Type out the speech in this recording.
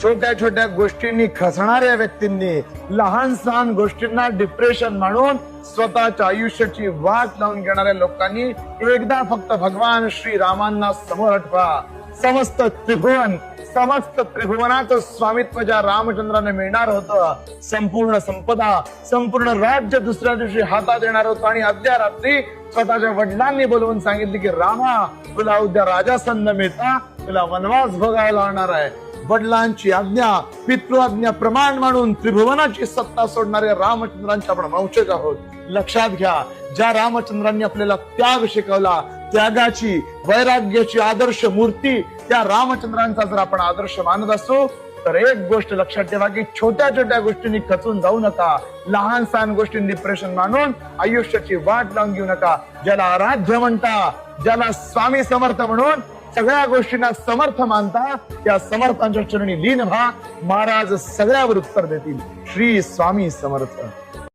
छोट्या छोट्या गोष्टींनी खचणाऱ्या व्यक्तींनी लहान सहान गोष्टींना डिप्रेशन म्हणून स्वतःच्या आयुष्याची वाट लावून घेणाऱ्या लोकांनी एकदा फक्त भगवान श्री रामांना समोर आठवा. समस्त त्रिभुवनाचं स्वामित्व ज्या रामचंद्राने मिळणार होतं, संपूर्ण संपदा, संपूर्ण राज्य दुसऱ्या दिवशी हातात येणार होतं. आणि अद्या रात्री स्वतःच्या वडिलांनी बोलवून सांगितले की रामा, तुला उद्या राजासन मिळता, तुला वनवास भोगायला लागणार आहे. वडिलांची आज्ञा, पितृआज्ञा प्रमाण म्हणून त्रिभुवनाची सत्ता सोडणारे रामचंद्रांचे आपण वंशज आहोत. लक्षात घ्या, ज्या रामचंद्रांनी आपल्याला त्याग शिकवला, त्यागाची, वैराग्याची आदर्श मूर्ती त्या रामचंद्रांचा जर आपण आदर्श मानत असू तर एक गोष्ट लक्षात ठेवा की छोट्या छोट्या गोष्टींनी खचून जाऊ नका. लहान सहान गोष्टी डिप्रेशन मानून आयुष्याची वाट लावून घेऊ नका. ज्याला आराध्य म्हणता, ज्याला स्वामी समर्थ म्हणून सगळ्या गोष्टींना समर्थ मानता, त्या समर्थांच्या चरणी लीन व्हा. महाराज सगळ्यावर उत्तर देतील. श्री स्वामी समर्थ.